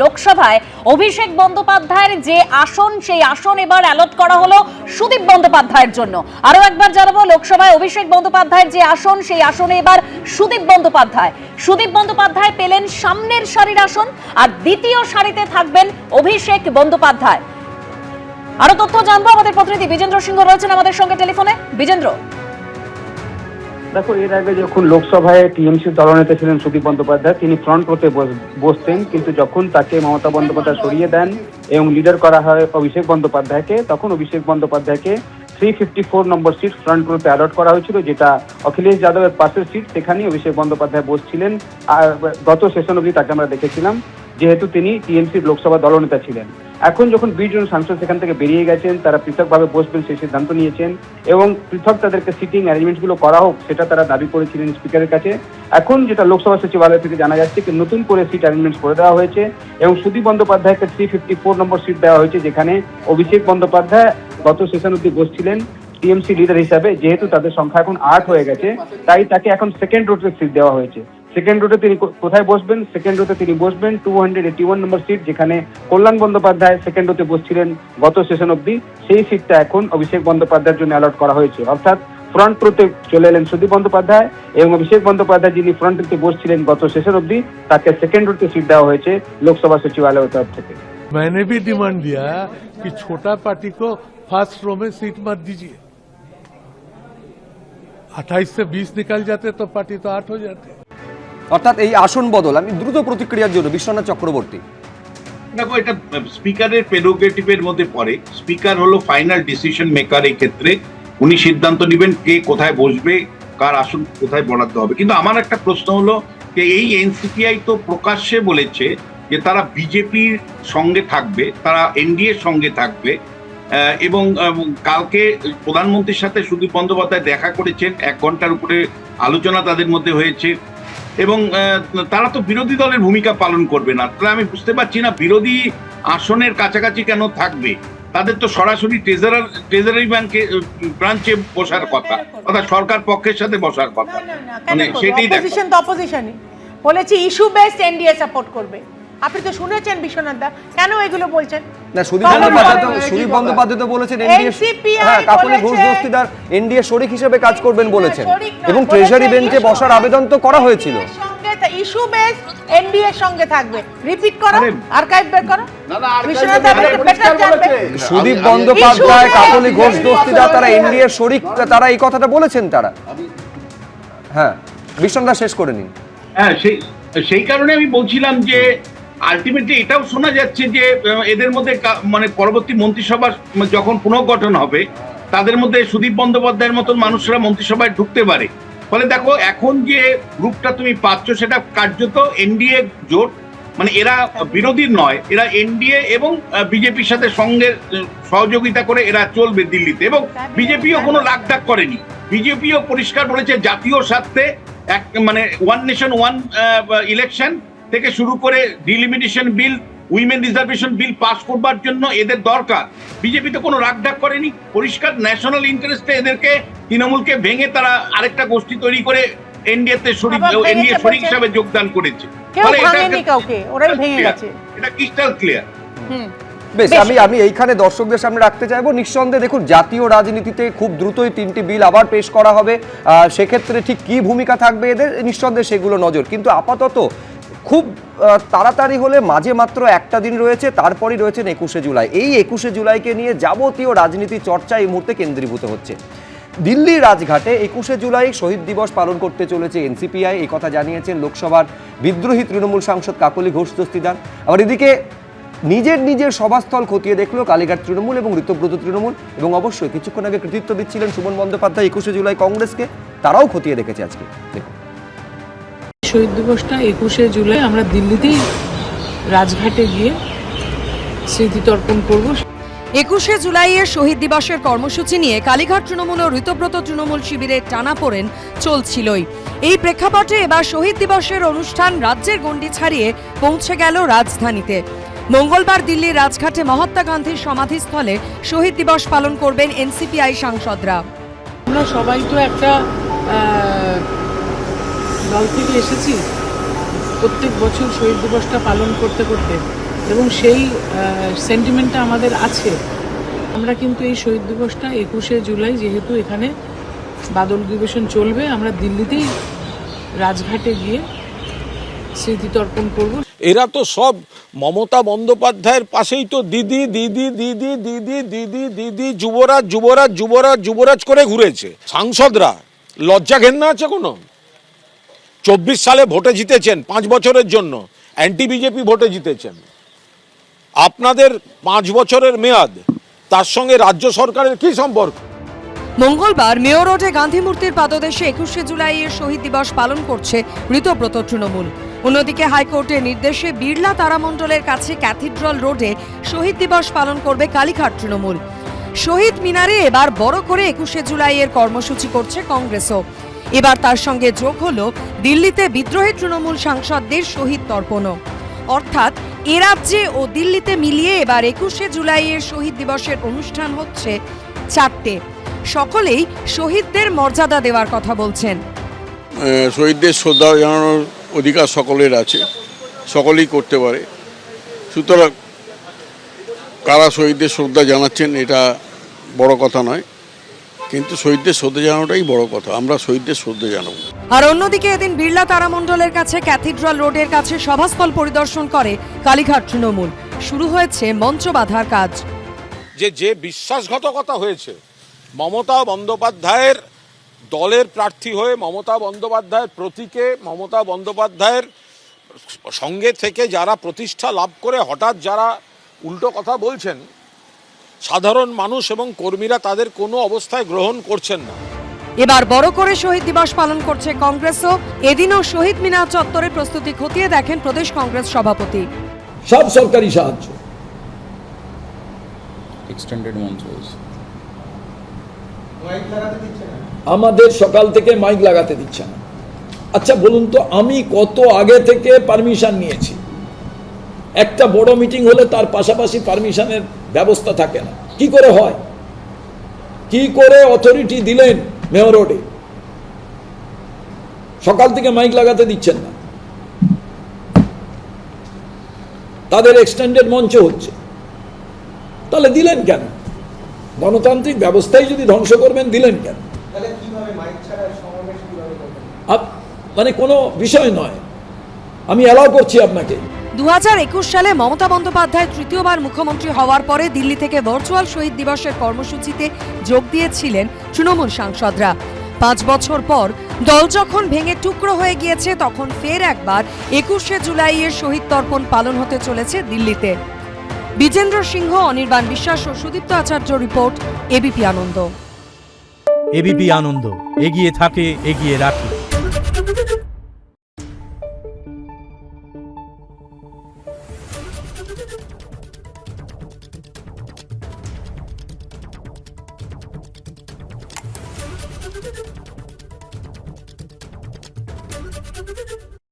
লোকসভায় অভিষেক বন্দ্যোপাধ্যায়ের যে আসন, সেই আসন এবার অ্যালট করা হলো সুদীপ বন্দ্যোপাধ্যায়ের জন্য। আরো একবার জানাবো, লোকসভায় অভিষেক বন্দ্যোপাধ্যায়ের যে আসন, সেই আসনে এবার সুদীপ বন্দ্যোপাধ্যায় পেলেন সামনের সারির আসন, আর দ্বিতীয় সারিতে থাকবেন অভিষেক বন্দ্যোপাধ্যায়। আরো তথ্য জানবো, আমাদের প্রতিনিধি বিজেন্দ্র সিংহ রয়েছেন আমাদের সঙ্গে টেলিফোনে। বিজেন্দ্র, দেখো, এর আগে যখন লোকসভায় টিএমসি দলনেতা ছিলেন সুদীপ বন্দ্যোপাধ্যায়, তিনি ফ্রন্ট রোতে বসতেন, কিন্তু যখন তাকে মমতা বন্দ্যোপাধ্যায় সরিয়ে দেন এবং লিডার করা হয় অভিষেক বন্দ্যোপাধ্যায়কে, তখন অভিষেক বন্দ্যোপাধ্যায়কে 354 নম্বর সিট ফ্রন্ট রোতে অ্যালট করা হয়েছিল, যেটা অখিলেশ যাদবের পাশের সিট। সেখানেই অভিষেক বন্দ্যোপাধ্যায় বসছিলেন। আর গত সেশন অবধি তাকে আমরা দেখেছিলাম, যেহেতু তিনি টিএমসির লোকসভা দলনেতা ছিলেন। এখন যখন 20 জন সাংসদ সেখান থেকে বেরিয়ে গেছেন, তারা পৃথকভাবে বসবেন সেই সিদ্ধান্ত নিয়েছেন এবং পৃথক তাদেরকে সিটিং অ্যারেঞ্জমেন্টগুলো করা হোক, সেটা তারা দাবি করেছিলেন স্পিকারের কাছে। এখন যেটা লোকসভা সচিবালয় থেকে জানা যাচ্ছে, নতুন করে সিট অ্যারেঞ্জমেন্ট করে দেওয়া হয়েছে এবং সুদীপ বন্দ্যোপাধ্যায়কে 354 নম্বর সিট দেওয়া হয়েছে, যেখানে অভিষেক বন্দ্যোপাধ্যায় গত সেশন অব্দি বসছিলেন টিএমসি লিডার হিসাবে। যেহেতু তাদের সংখ্যা এখন 8 হয়ে গেছে, তাই তাকে এখন সেকেন্ড রোতে সিট দেওয়া হয়েছে। সেকেন্ড রোতে তিনি কোথায় বসবেন? সেকেন্ড রোতে তিনি বসবেন 281 নম্বর সিট, যেখানে কল্যাণ বন্দ্যোপাধ্যায় সেকেন্ড রোতে বসছিলেন গত সেশন অব্দি। সেই সিটটা এখন অভিষেক বন্দ্যোপাধ্যায়ের জন্য অ্যালট করা হয়েছে। অর্থাৎ ফ্রন্ট রোতে চলে এলেন সুদীপ বন্দ্যোপাধ্যায় এবং অভিষেক বন্দ্যোপাধ্যায় যিনি ফ্রন্ট রোতে বসছিলেন গত সেশন অব্দি, তাকে সেকেন্ড রোতে সিট দেওয়া হয়েছে লোকসভা सचिवालय तरफ থেকে। मैंने भी डिमांड दिया कि छोटा पार्टी को फर्स्ट रो में सीट मत दीजिए। 28 से 20 निकल जाते तो पार्टी तो 8 हो जाते। অর্থাৎ এই আসন বদল, আমি দ্রুত প্রতিক্রিয়ার জন্য বিশ্বনাথ চক্রবর্তী। দেখো, এটা স্পিকারের প্রেরোগেটিভের মধ্যে পড়ে। স্পিকার হলো ফাইনাল ডিসিশন মেকার। এই ক্ষেত্রে উনি সিদ্ধান্ত নেবেন কে কোথায় বসবে, কার আসন কোথায় বরাদ্দ হবে। কিন্তু আমার একটা প্রশ্ন হলো যে এই এনসিপিআই তো প্রকাশ্যে বলেছে যে তারা বিজেপির সঙ্গে থাকবে, তারা এনডিএর সঙ্গে থাকবে এবং কালকে প্রধানমন্ত্রীর সাথে সুদীপ বন্দ্যোপাধ্যায় দেখা করেছেন। 1 ঘন্টার উপরে আলোচনা তাদের মধ্যে হয়েছে এবং তারা তো বিরোধী দলের ভূমিকা পালন করবে না। তাহলে আমি বুঝতে পারছি না বিরোধী আসনের কাছাকাছি কেন থাকবে। তাদের তো সরাসরি ট্রেজারি ব্রাঞ্চে বসার কথা, অর্থাৎ সরকার পক্ষের সাথে বসার কথা। মানে সেটাই অপোজিশন তো অপোজিশনই বলেছে, ইস্যু বেসড এনডিএ সাপোর্ট করবে। আপনি তো শুনেছেন বিশ্বনাথ দা, কেন এগুলো বলছেন? না, সুদীপ বন্দ্যোপাধ্যায় তো বলেছেন কাকলি ঘোষ দস্তিদার এনডিএ শরিক হিসেবে কাজ করবেন বলেছেন এবং ট্রেজারি বেঞ্চে বসার আবেদন তো করা হয়েছিল। ইস্যু বেসড এনডিএ এর সঙ্গে থাকবে। রিপিট করো, আর্কাইভ বের করো। বিশ্বনাথ দা বেটার জানবে। সুদীপ বন্দ্যোপাধ্যায়, কাকলি ঘোষ দস্তিদার তারা এনডিএ শরিক, তারা এই কথাটা বলেছেন তারা। হ্যাঁ, বিশ্বনাথ দা শেষ করে নিন। হ্যাঁ, সেই কারণে আমি বলছিলাম যে আলটিমেটলি এটাও শোনা যাচ্ছে যে এদের মধ্যে মানে পরবর্তী মন্ত্রিসভার যখন পুনর্গঠন হবে, তাদের মধ্যে সুদীপ বন্দ্যোপাধ্যায়ের মতন মানুষরা মন্ত্রিসভায় ঢুকতে পারে। ফলে দেখো, এখন যে গ্রুপটা তুমি পাচ্ছ সেটা কার্যত এনডিএ জোট। মানে এরা বিরোধীর নয়, এরা এনডিএ এবং বিজেপির সাথে সঙ্গের সহযোগিতা করে এরা চলবে দিল্লিতে। এবং বিজেপিও কোনো রাগঢাক করেনি। বিজেপিও পরিষ্কার বলেছে জাতীয় স্বার্থে মানে ওয়ান নেশন ওয়ান ইলেকশন থেকে শুরু করে ডিলিমিটেশন বিল, উইমেন রিজার্ভেশন বিল পাস করবার জন্য এদের দরকার। বিজেপি তো কোনো রাগঢাক করেনি, পরিষ্কার ন্যাশনাল ইন্টারেস্টে এদেরকে, তৃণমূলকে ভেঙে তারা আরেকটা গোষ্ঠী তৈরি করে এনডিএতে এনডিএ শরিক হিসাবে যোগদান করেছে। এটা ক্রিস্টাল ক্লিয়ার। বেশ, আমি এইখানে দর্শকদের সামনে রাখতে চাইবো, নিঃসন্দেহে দেখুন জাতীয় রাজনীতিতে খুব দ্রুতই 3টি বিল আবার পেশ করা হবে। সেক্ষেত্রে ঠিক কি ভূমিকা থাকবে এদের, নিঃসন্দেহে সেগুলো নজর। কিন্তু আপাতত খুব তাড়াতাড়ি হলে মাঝে মাত্র একটা দিন রয়েছে, তারপরই রয়েছেন 21শে জুলাই। এই 21শে জুলাইকে নিয়ে যাবতীয় রাজনীতি চর্চা এই মুহূর্তে কেন্দ্রীভূত হচ্ছে। দিল্লির রাজঘাটে 21শে জুলাই শহীদ দিবস পালন করতে চলেছে এনসিপিআই, এই কথা জানিয়েছেন লোকসভার বিদ্রোহী তৃণমূল সাংসদ কাকলি ঘোষ দস্তিদার। আবার এদিকে নিজের সভাস্থল খতিয়ে দেখলো কালীঘাট তৃণমূল এবং ঋতব্রত তৃণমূল, এবং অবশ্যই কিছুক্ষণ আগে কৃতিত্ব দিচ্ছিলেন সুমন বন্দ্যোপাধ্যায় 21শে জুলাই কংগ্রেসকে, তারাও খতিয়ে দেখেছে আজকে। দেখুন, শহীদ দিবসটা 21শে জুলাই আমরা দিল্লিতেই রাজঘাটে গিয়ে স্মৃতি তর্পণ করব। 21শে জুলাইয়ের শহীদ দিবসের কর্মসূচি নিয়ে কালীঘাট তৃণমূল ও ঋতব্রত তৃণমূল শিবিরের টানাপোড়েন চলছিলই। এই প্রেক্ষাপটে এবার শহীদ দিবসের অনুষ্ঠান রাজ্যের গণ্ডি ছাড়িয়ে পৌঁছে গেল রাজধানীতে। মঙ্গলবার দিল্লির রাজঘাটে মহাত্মা গান্ধীর সমাধিস্থলে শহীদ দিবস পালন করবেন এনসিপিআই সাংসদরা। আমরা সবাই তো একটা দল থেকে এসেছি, প্রত্যেক বছর শহীদ দিবসটা পালন করতে করতে এবং সেই সেন্টিমেন্টটা আমাদের আছে। আমরা কিন্তু এই শহীদ দিবসটা 21শে জুলাই, যেহেতু এখানে বাদল অধিবেশন চলবে, আমরা দিল্লিতেই রাজঘাটে গিয়ে স্মৃতি তর্পণ করব। এরা তো সব মমতা বন্দ্যোপাধ্যায়ের পাশেই তো দিদি দিদি দিদি দিদি দিদি দিদি যুবরাজ যুবরাজ যুবরাজ যুবরাজ করে ঘুরেছে। সাংসদরা লজ্জা ঘেন্না আছে কোনো? 24 সালে ভোটে জিতেছেন 5 বছরের জন্য, অ্যান্টি বিজেপি ভোটে জিতেছেন। আপনাদের 5 বছরের মেয়াদ, তার সঙ্গে রাজ্য সরকারের কি সম্পর্ক? মঙ্গলবার মেয়র রোডে গান্ধী মূর্তির পাদদেশে 21শে জুলাইয়ের শহীদ দিবস পালন করছে ঋতব্রত তৃণমূল। অন্যদিকে হাইকোর্টের নির্দেশে বিড়লা তারামণ্ডলের কাছে ক্যাথিড্রাল রোডে শহীদ দিবস পালন করবে কালীঘাট তৃণমূল। শহীদ মিনারে এবার বড় করে 21শে জুলাইয়ের কর্মসূচি করছে কংগ্রেসও। এবার তার সঙ্গে যোগ হলো দিল্লিতে বিদ্রোহী তৃণমূল সাংসদদের শহীদ তর্পণও। অর্থাৎ এ রাজ্যে ও দিল্লিতে মিলিয়ে এবার 21শে জুলাইয়ের শহীদ দিবসের অনুষ্ঠান হচ্ছে 4টে। সকলেই শহীদদের মর্যাদা দেওয়ার কথা বলছেন। শহীদদের শ্রদ্ধা জানানোর অধিকার সকলের আছে, সকলেই করতে পারে। সুতরাং কারা শহীদদের শ্রদ্ধা জানাচ্ছেন এটা বড় কথা নয়, কিন্তু শহীদদের শ্রদ্ধা জানানোটাই বড় কথা। আমরা শহীদদের শ্রদ্ধা জানাবো। আর অন্যদিকে এদিন বিড়লা তারামণ্ডলের কাছে ক্যাথিড্রাল রোডের কাছে সভাস্থল পরিদর্শন করে কালীঘাট তৃণমূল। শুরু হয়েছে মঞ্চ বাঁধার কাজ। যে বিশ্বাসঘাতকতা হয়েছে, মমতা বন্দ্যোপাধ্যায়ের দলের প্রার্থী হয়ে, মমতা বন্দ্যোপাধ্যায়ের প্রতীকে, মমতা বন্দ্যোপাধ্যায়ের সঙ্গে থেকে যারা প্রতিষ্ঠা লাভ করে হঠাৎ যারা উল্টো কথা বলছেন, সাধারণ মানুষ এবং কর্মীরা তাদের কোনো অবস্থায় গ্রহণ করছেন না। এবার বড় করে শহীদ দিবস পালন করছে কংগ্রেসও। এদিনও শহীদ মিনার চত্বরে প্রস্তুতি খতিয়ে দেখেন প্রদেশ কংগ্রেস সভাপতি। সব সরকারি সাহায্য, এক্সটেন্ডেড মঞ্চ আমাদের সকাল থেকে মাইক লাগাতে দিচ্ছে না। আচ্ছা বলুন তো, আমি কত আগে থেকে পারমিশন নিয়েছি? একটা বড় মিটিং হলে তার পাশাপাশি পারমিশনের ব্যবস্থা থাকে না। কি করে হয়? কি করে অথরিটি দিলেন মেয়র রোডে? সকাল থেকে মাইক লাগাতে দিচ্ছেন না। তাদের এক্সটেন্ডেড মঞ্চ হচ্ছে, তাহলে দিলেন কেন? গণতান্ত্রিক ব্যবস্থায় যদি ধ্বংস করবেন, দিলেন কেন? মানে কোনো বিষয় নয়, আমি অ্যালাউ করছি আপনাকে। 2021 সালে মমতা বন্দ্যোপাধ্যায় তৃতীয়বার মুখ্যমন্ত্রী হওয়ার পরে দিল্লি থেকে ভার্চুয়াল শহীদ দিবসের কর্মসূচিতে যোগ দিয়েছিলেন তৃণমূল সাংসদরা। 5 বছর পর দল যখন ভেঙে টুকরো হয়ে গিয়েছে, তখন ফের একবার 21শে জুলাইয়ের শহীদ তর্পণ পালন হতে চলেছে দিল্লিতে। বিজেন্দ্র সিংহ, অনির্বাণ বিশ্বাস ও সুদীপ্ত আচার্য রিপোর্ট, এবিপি আনন্দ। এবিপি আনন্দ, এগিয়ে থাকে, এগিয়ে রাখে। Thank you.